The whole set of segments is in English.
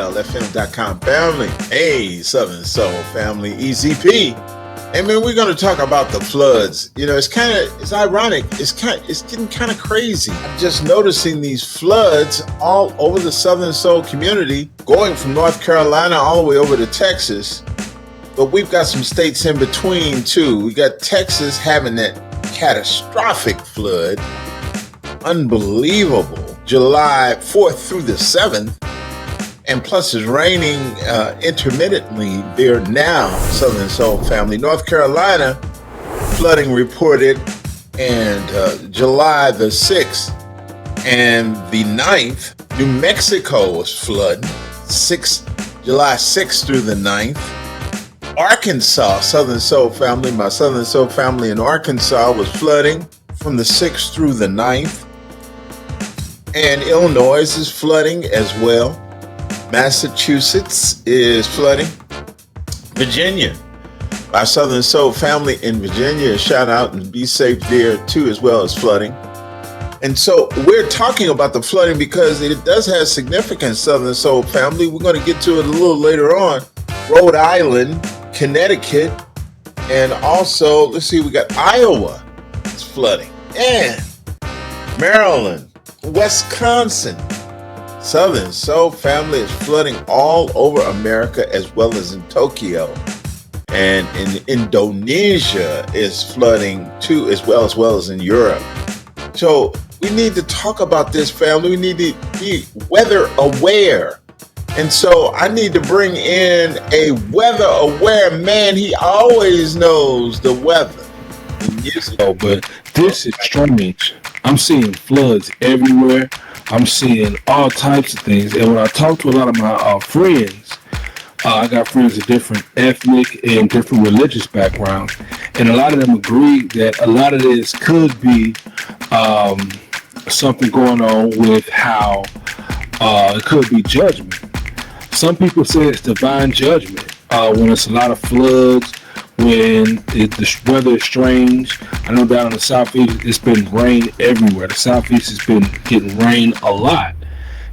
WLFM.com family. Hey, Southern Soul family, EZP. Hey man, we're going to talk about the floods. You know, it's ironic. It's getting kind of crazy. I'm just noticing these floods all over the Southern Soul community, going from North Carolina all the way over to Texas. But we've got some states in between too. We got Texas having that catastrophic flood. Unbelievable. July 4th through the 7th. And plus it's raining intermittently there now, Southern Soul family. North Carolina, flooding reported, and July the 6th and the 9th. New Mexico was flooding, July 6th through the 9th. Arkansas, Southern Soul family, my Southern Soul family in Arkansas was flooding from the 6th through the 9th. And Illinois is flooding as well. Massachusetts is flooding. Virginia, our Southern Soul family in Virginia, shout out and be safe there too, as well as flooding. And so we're talking about the flooding because it does have significance, Southern Soul family. We're going to get to it a little later on. Rhode Island, Connecticut, and also, let's see, we got Iowa. It's flooding. And Maryland, Wisconsin. Southern Soul family is flooding all over America as well as in Tokyo. And in Indonesia is flooding too, as well as in Europe. So we need to talk about this, family. We need to be weather aware. And so I need to bring in a weather aware man. He always knows the weather. But this is strange. I'm seeing floods everywhere. I'm seeing all types of things. And when I talk to a lot of my friends, I got friends of different ethnic and different religious backgrounds. And a lot of them agree that a lot of this could be something going on with how it could be judgment. Some people say it's divine judgment when it's a lot of floods, when the weather is strange. I know down in the southeast it's been rain everywhere. The southeast has been getting rain a lot,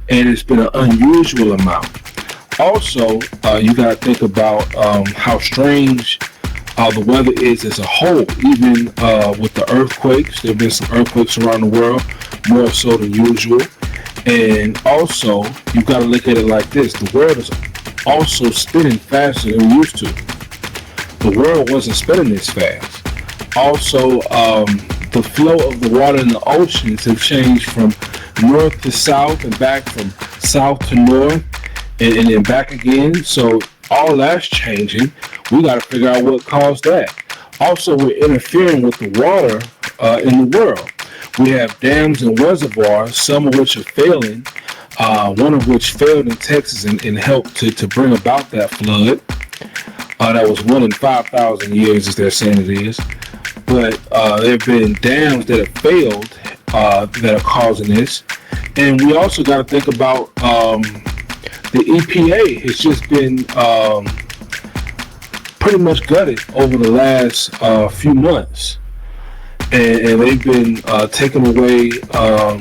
and it's been an unusual amount. Also, you got to think about how strange the weather is as a whole. Even with the earthquakes, there have been some earthquakes around the world, more so than usual. And also, you've got to look at it like this: the world is also spinning faster than we used to. The world wasn't spinning this fast. Also, the flow of the water in the oceans have changed from north to south and back from south to north and then back again. So all that's changing. We got to figure out what caused that. Also, we're interfering with the water in the world. We have dams and reservoirs, some of which are failing, one of which failed in Texas and helped to bring about that flood. That was 1 in 5,000 years, as they're saying it is. But there have been dams that have failed that are causing this. And we also got to think about the EPA has just been pretty much gutted over the last few months. And they've been taking away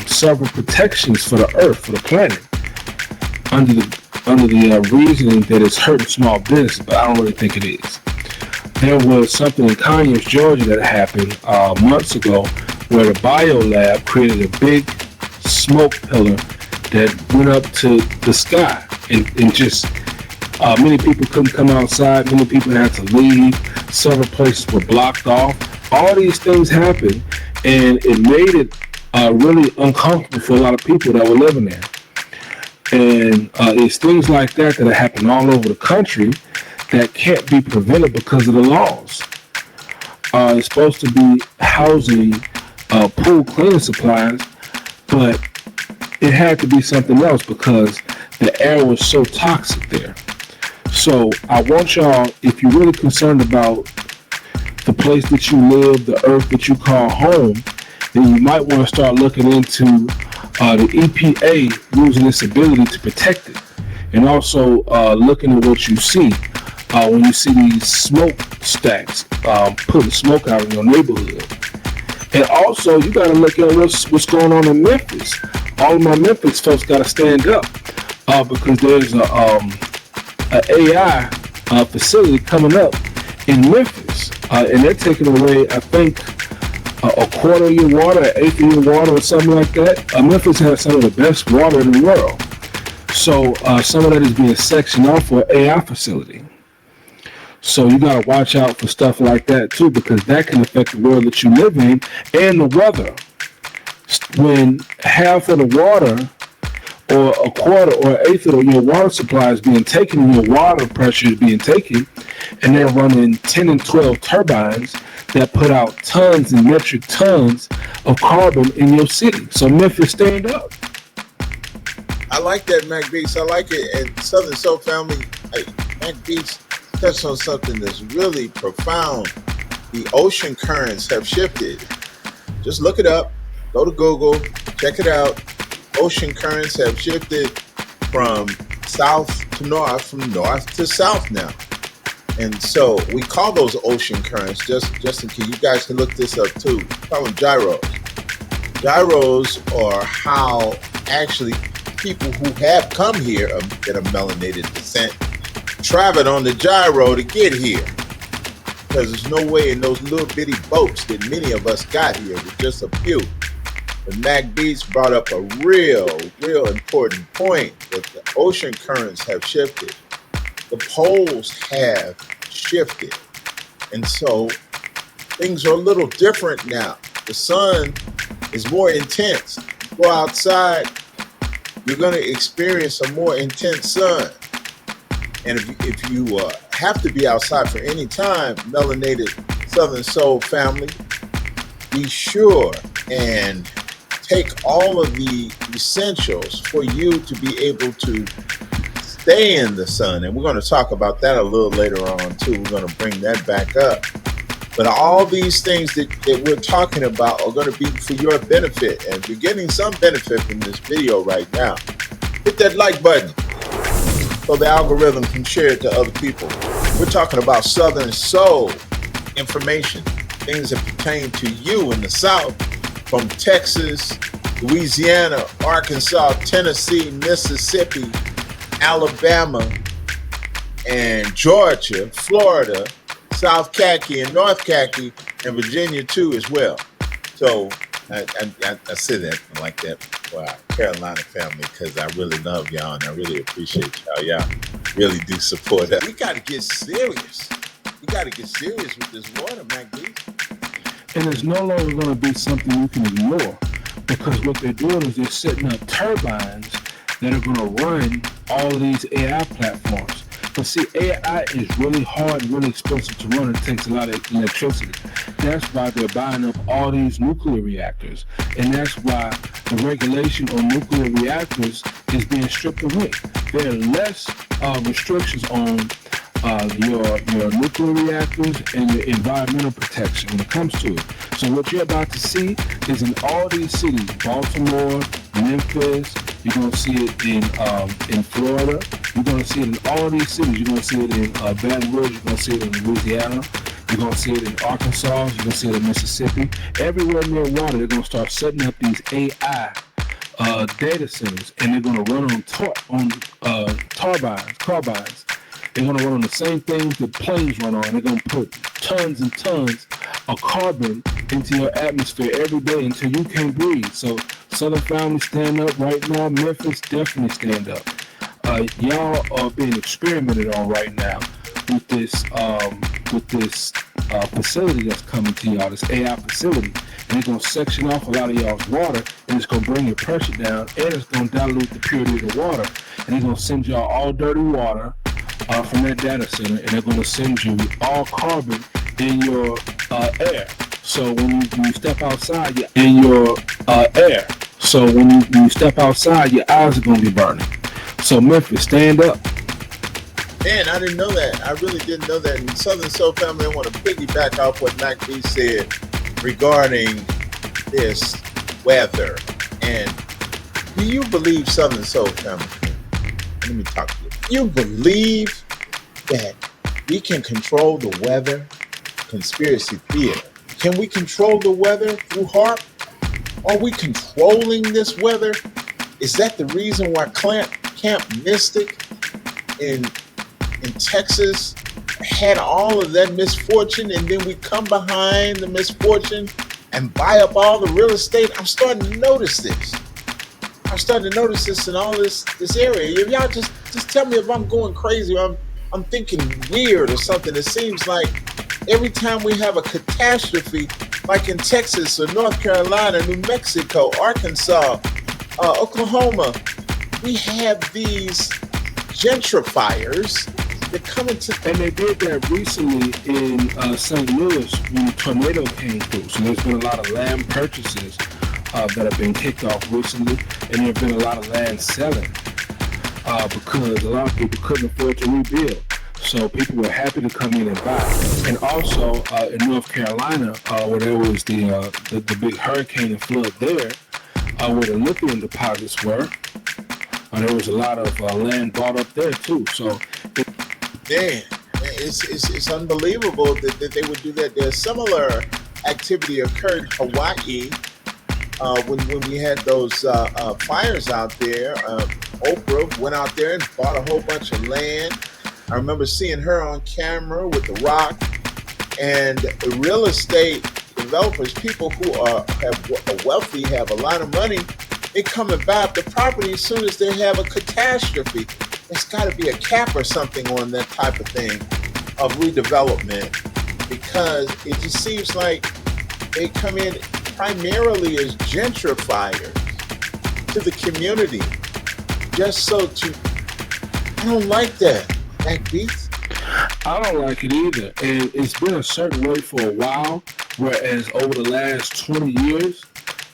several protections for the earth, for the planet, under the reasoning that it's hurting small business, but I don't really think it is. There was something in Conyers, Georgia that happened months ago where the biolab created a big smoke pillar that went up to the sky and just many people couldn't come outside, many people had to leave, several places were blocked off. All these things happened, and it made it really uncomfortable for a lot of people that were living there. And it's things like that that happen all over the country that can't be prevented because of the laws. It's supposed to be housing pool cleaning supplies, but it had to be something else because the air was so toxic there. So I want y'all, if you're really concerned about the place that you live, the earth that you call home, then you might want to start looking into the EPA losing its ability to protect it, and also looking at what you see when you see these smoke stacks putting smoke out in your neighborhood. And also, you got to look at what's going on in Memphis. All of my Memphis folks got to stand up. because there's a AI facility coming up in Memphis, and they're taking away, I think, a quarter of your water, an eighth of your water, or something like that. Memphis has some of the best water in the world. So some of that is being sectioned off for an AI facility. So you got to watch out for stuff like that too, because that can affect the world that you live in and the weather. When half of the water or a quarter or an eighth of your water supply is being taken and your water pressure is being taken, and they're running 10 and 12 turbines that put out tons and metric tons of carbon in your city. So Memphis, stand up. I like that, Mac Beats. I like it. And Southern Soul family, Mac Beats touched on something that's really profound. The ocean currents have shifted. Just look it up. Go to Google. Check it out. Ocean currents have shifted from south to north, from north to south now. And so we call those ocean currents, just in case you guys can look this up too. We call them gyros. Gyros are how actually people who have come here that are melanated descent traveled on the gyro to get here. Because there's no way in those little bitty boats that many of us got here with just a few. But Mac Beats brought up a real important point that the ocean currents have shifted. The poles have shifted. And so things are a little different now. The sun is more intense. You go outside, you're going to experience a more intense sun. And if you have to be outside for any time, melanated Southern Soul family, be sure and take all of the essentials for you to be able to stay in the sun. And we're going to talk about that a little later on too. We're going to bring that back up. But all these things that we're talking about are going to be for your benefit. And if you're getting some benefit from this video right now, hit that like button so the algorithm can share it to other people. We're talking about Southern Soul information, things that pertain to you in the South, from Texas, Louisiana, Arkansas, Tennessee, Mississippi, Alabama, and Georgia, Florida, South Khaki and North Khaki, and Virginia too as well. So I say that like that for our Carolina family because I really love y'all and I really appreciate y'all. Y'all really do support us. We got to get serious. We got to get serious with this water, Mac B. And it's no longer going to be something you can ignore, because what they're doing is they're setting up turbines that are going to run all of these AI platforms. But see, AI is really hard and really expensive to run. It takes a lot of electricity. That's why they're buying up all these nuclear reactors. And that's why the regulation on nuclear reactors is being stripped away. There are less restrictions on your nuclear reactors and your environmental protection when it comes to it. So what you're about to see is in all these cities, Baltimore, Memphis, you're going to see it in Florida, you're going to see it in all these cities, you're going to see it in Baton Rouge, you're going to see it in Louisiana, you're going to see it in Arkansas, you're going to see it in Mississippi. Everywhere near water, they're going to start setting up these AI data centers, and they're going to run on carbines. They're going to run on the same things that planes run on. They're going to put tons and tons of carbon into your atmosphere every day until you can't breathe. So Southern family, stand up right now. Memphis, definitely stand up. Y'all are being experimented on right now with this facility that's coming to y'all, this AI facility. And it's going to section off a lot of y'all's water, and it's going to bring your pressure down, and it's going to dilute the purity of the water. And it's going to send y'all all dirty water from that data center, and they're going to send you all carbon in your air. So when you step outside, you're in your air. So when you step outside, your eyes are going to be burning. So Memphis, stand up. Man, I didn't know that. I really didn't know that. And Southern Soul family, I want to piggyback off what Mac B said regarding this weather. And do you believe, Southern Soul family? Let me talk to you. You believe that we can control the weather? Conspiracy theater. Can we control the weather through HAARP? Are we controlling this weather? Is that the reason why Camp Mystic in Texas had all of that misfortune, and then we come behind the misfortune and buy up all the real estate. I'm starting to notice this. I'm starting to notice this in all this area. If y'all just tell me if I'm going crazy or I'm thinking weird or something. It seems like every time we have a catastrophe, like in Texas or North Carolina, New Mexico, Arkansas, Oklahoma, we have these gentrifiers that come into. And they did that recently in St. Louis when the tornado came through. So there's been a lot of land purchases that have been kicked off recently, and there have been a lot of land selling because a lot of people couldn't afford to rebuild. So people were happy to come in and buy. And also in North Carolina, where there was the big hurricane and flood there, where the lithium deposits were, there was a lot of land bought up there too. So it's unbelievable that they would do that. There's similar activity occurred in Hawaii when we had those fires out there. Oprah went out there and bought a whole bunch of land. I remember seeing her on camera with the rock, and the real estate developers, people who are wealthy, have a lot of money, they come and buy up the property as soon as they have a catastrophe. There's got to be a cap or something on that type of thing of redevelopment, because it just seems like they come in primarily as gentrifiers to the community, just so to. I don't like that. Beats. I don't like it either. And it's been a certain way for a while, whereas over the last 20 years,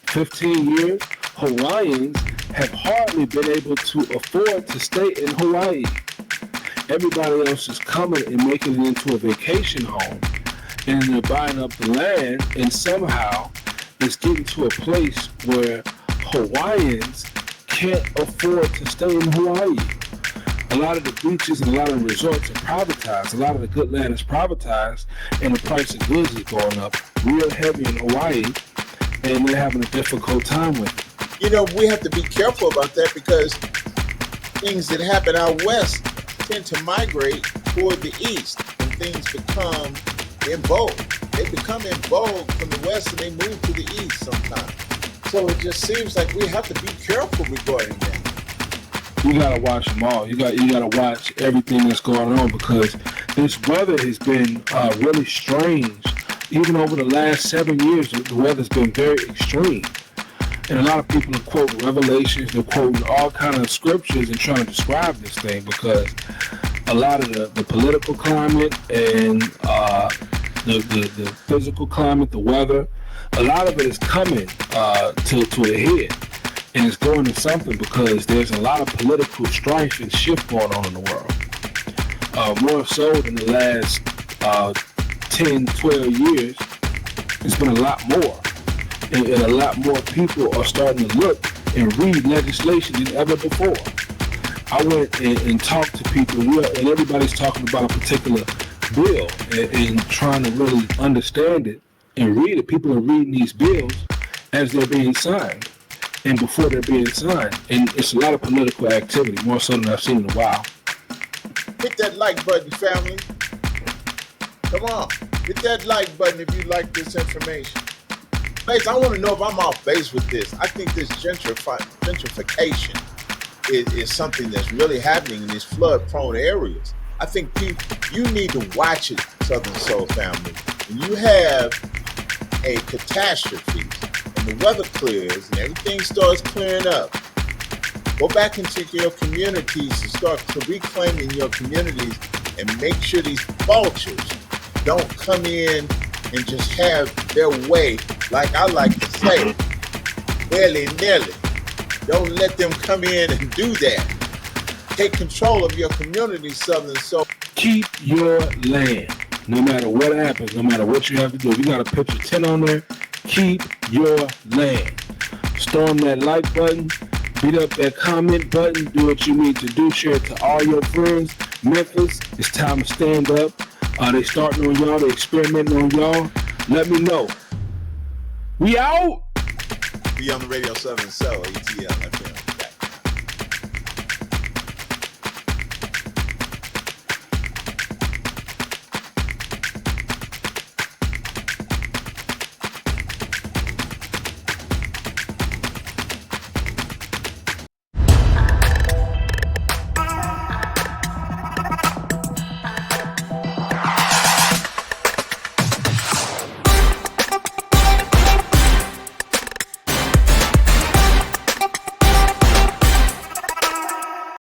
15 years, Hawaiians have hardly been able to afford to stay in Hawaii. Everybody else is coming and making it into a vacation home, and they're buying up the land, and somehow it's getting to a place where Hawaiians can't afford to stay in Hawaii. A lot of the beaches and a lot of the resorts are privatized. A lot of the good land is privatized, and the price of goods is going up real heavy in Hawaii, and they're having a difficult time with it. You know, we have to be careful about that, because things that happen out west tend to migrate toward the east, and things become in vogue. They become in vogue from the west, and they move to the east sometimes. So it just seems like we have to be careful regarding that. You gotta watch them all. You gotta watch everything that's going on, because this weather has been really strange. Even over the last 7 years, the weather's been very extreme. And a lot of people are quoting Revelations, they're quoting all kind of scriptures and trying to describe this thing, because a lot of the political climate and the physical climate, the weather, a lot of it is coming to a head. And it's going to something, because there's a lot of political strife and shift going on in the world. More so than the last 10, 12 years, it's been a lot more. And a lot more people are starting to look and read legislation than ever before. I went and talked to people, and everybody's talking about a particular bill and trying to really understand it and read it. People are reading these bills as they're being signed and before they're being signed. And it's a lot of political activity, more so than I've seen in a while. Hit that like button, family. Come on, hit that like button if you like this information. Guys, I want to know if I'm off base with this. I think this gentrification is something that's really happening in these flood-prone areas. I think you need to watch it, Southern Soul family. When you have a catastrophe and the weather clears and everything starts clearing up, go back into your communities and start reclaiming your communities, and make sure these vultures don't come in and just have their way, like I like to say, willy-nilly. Don't let them come in and do that. Take control of your community, Southern Soul. Keep your land. No matter what happens, no matter what you have to do. If you got a picture 10 on there, keep your land. Storm that like button, beat up that comment button, do what you need to do, share it to all your friends. Memphis, it's time to stand up. They starting on y'all, they experimenting on y'all. Let me know. We out. Be on the radio, Southern Soul, ATL FM.